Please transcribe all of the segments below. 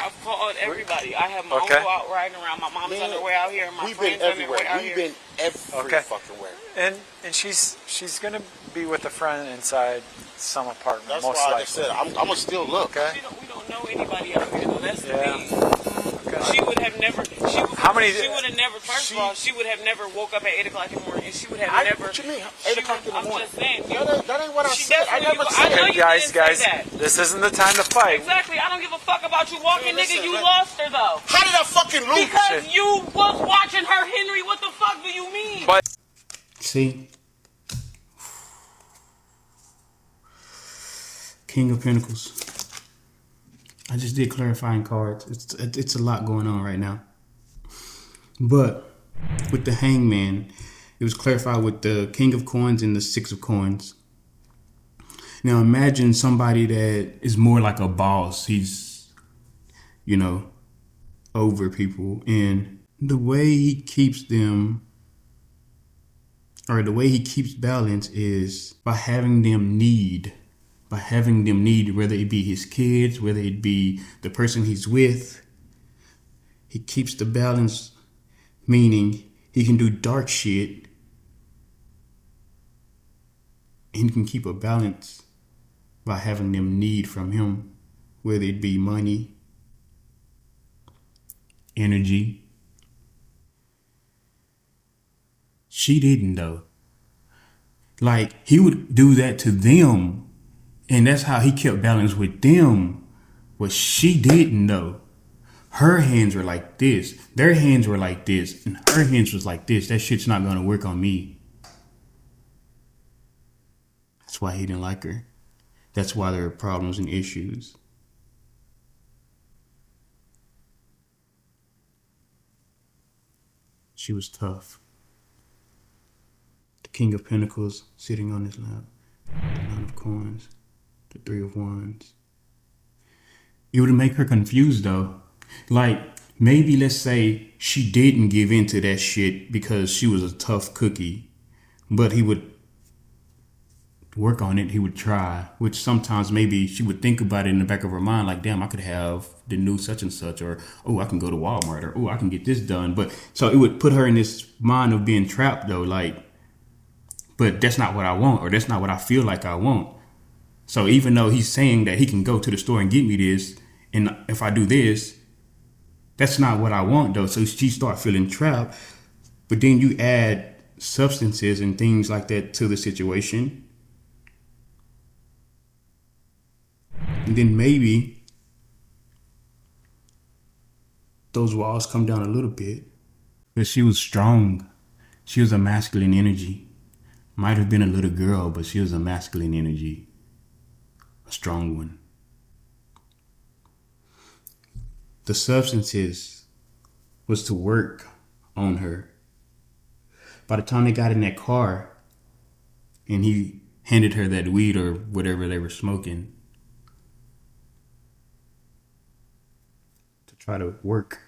I've called everybody. I have my uncle out riding around. My mom's on her way out here. My friends on their way out here. We've been every fucking way. And she's gonna be with a friend inside some apartment. That's most why likely. I said I'm gonna still look. Okay. We don't know anybody out here though. That's the thing. Okay. She would have never. She would have never. First of all, she would have never woke up at 8 o'clock in the morning, and she would have never. What you mean? 8 o'clock in the morning. I'm just saying. That ain't what I said. I never said. I know you guys, didn't say that. This isn't the time to fight. Exactly. I don't give a fuck about you walking, nigga. You lost her though. How did I fucking lose? Because you was watching her, Henry. What the fuck do you mean? But see, King of Pentacles. I just did clarifying cards. It's a lot going on right now. But with the Hangman, it was clarified with the King of Coins and the Six of Coins. Now imagine somebody that is more like a boss. He's, over people. And the way he keeps them, or the way he keeps balance is by having them need. Whether it be his kids, whether it be the person he's with. He keeps the balance, meaning he can do dark shit and he can keep a balance by having them need from him, whether it be money, energy. She didn't though. Like, he would do that to them. And that's how he kept balance with them. But she didn't though. Her hands were like this. Their hands were like this. And her hands was like this. That shit's not gonna work on me. That's why he didn't like her. That's why there are problems and issues. She was tough. The King of Pentacles sitting on his lap. The Nine of Coins. The Three of Wands. It would make her confused though. Like, maybe let's say she didn't give in to that shit because she was a tough cookie. But he would work on it, he would try. Which sometimes maybe she would think about it in the back of her mind, like, damn, I could have the new such and such, or oh, I can go to Walmart, or oh, I can get this done. But so it would put her in this mind of being trapped though, like, but that's not what I want, or that's not what I feel like I want. So even though he's saying that he can go to the store and get me this, and if I do this, that's not what I want though. So she start feeling trapped. But then you add substances and things like that to the situation. And then maybe those walls come down a little bit. But she was strong. She was a masculine energy. Might have been a little girl, but she was a masculine energy. A strong one. The substances was to work on her. By the time they got in that car and he handed her that weed or whatever they were smoking to try to work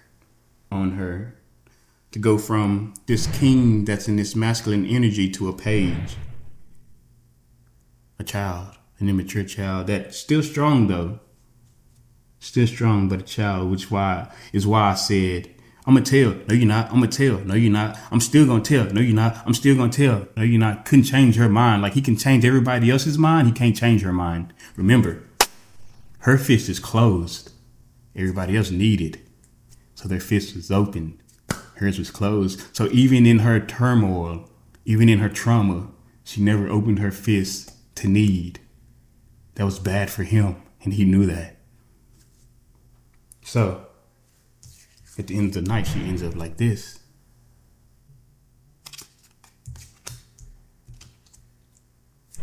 on her, to go from this king that's in this masculine energy to a page, a child. An immature child that's still strong though. Still strong, but a child, which is why I said, I'm gonna tell. No, you're not. I'm gonna tell. No, you're not. I'm still gonna tell. No, you're not. I'm still gonna tell. No, you're not. Couldn't change her mind. Like he can change everybody else's mind. He can't change her mind. Remember, her fist is closed. Everybody else needed. So their fist was open. Hers was closed. So even in her turmoil, even in her trauma, she never opened her fist to need. That was bad for him, and he knew that. So, at the end of the night, she ends up like this.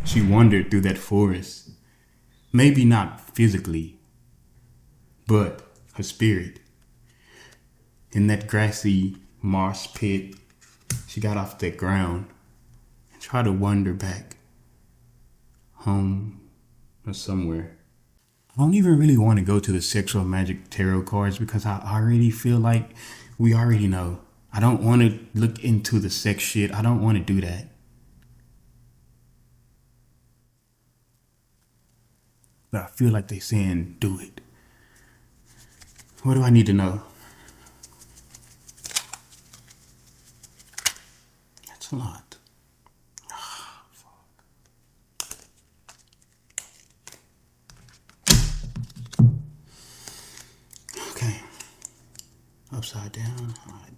She wandered through that forest. Maybe not physically, but her spirit. In that grassy marsh pit, she got off that ground and tried to wander back home or somewhere. I don't even really want to go to the sexual magic tarot cards because I already feel like we already know. I don't want to look into the sex shit. I don't want to do that. But I feel like they're saying do it. What do I need to know? That's a lot. Okay. Upside down. All right.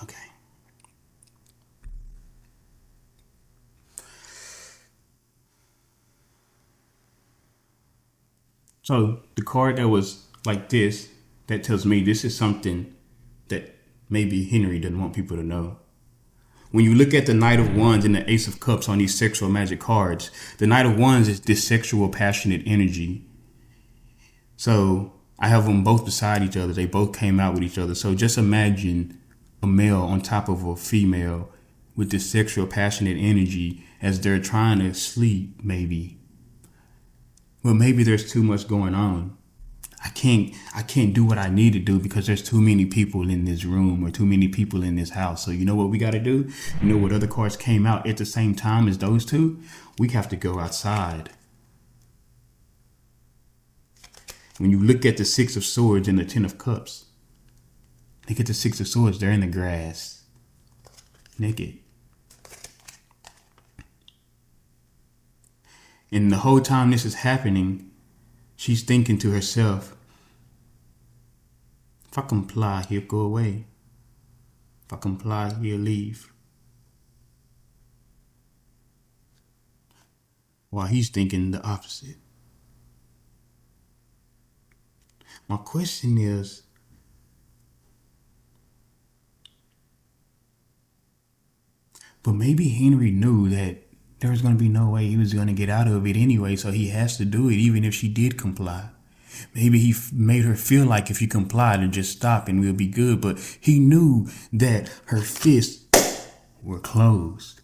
Okay. So the card that was like this, that tells me this is something that maybe Henry didn't want people to know. When you look at the Knight of Wands and the Ace of Cups on these sexual magic cards, the Knight of Wands is this sexual, passionate energy. So I have them both beside each other. They both came out with each other. So just imagine a male on top of a female with this sexual, passionate energy as they're trying to sleep, maybe. Well, maybe there's too much going on. I can't do what I need to do because there's too many people in this room or too many people in this house. So you know what we got to do? You know what other cards came out at the same time as those two? We have to go outside. When you look at the Six of Swords and the Ten of Cups, look at the Six of Swords. They're in the grass, naked. And the whole time this is happening, she's thinking to herself, if I comply, he'll go away. If I comply, he'll leave. While he's thinking the opposite. My question is, but maybe Henry knew that there was going to be no way he was going to get out of it anyway, so he has to do it even if she did comply. Maybe he made her feel like if you complied and just stop and we'll be good, but he knew that her fists were closed.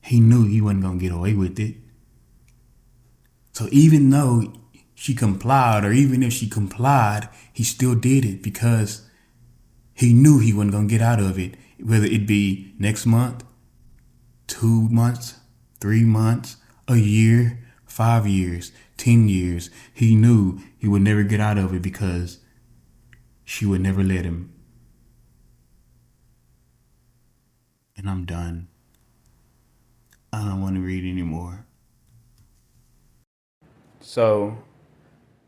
He knew he wasn't going to get away with it. So even though she complied, or even if she complied, he still did it because he knew he wasn't going to get out of it, whether it be next month, 2 months, 3 months, a year, 5 years, 10 years. He knew he would never get out of it because she would never let him. And I'm done. I don't want to read anymore. So,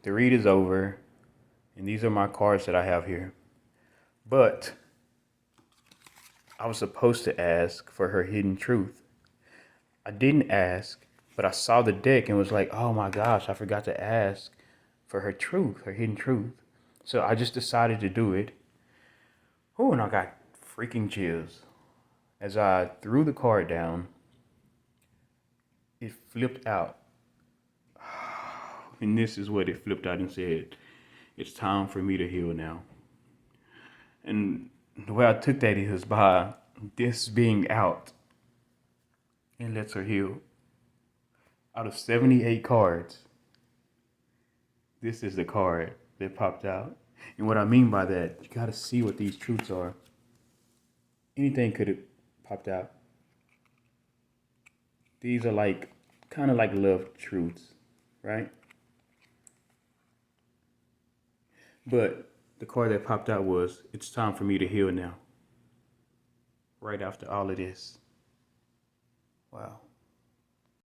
the read is over, and these are my cards that I have here. But I was supposed to ask for her hidden truth. I didn't ask, but I saw the deck and was like, oh my gosh, I forgot to ask for her truth, her hidden truth. So I just decided to do it. Oh, and I got freaking chills. As I threw the card down, it flipped out. And this is what it flipped out and said, it's time for me to heal now. And the way I took that is by this being out, it lets her heal. Out of 78 cards, this is the card that popped out. And what I mean by that, you gotta see what these truths are. Anything could have popped out. These are like, kind of like love truths, right? But the card that popped out was, it's time for me to heal now. Right after all of this. Wow.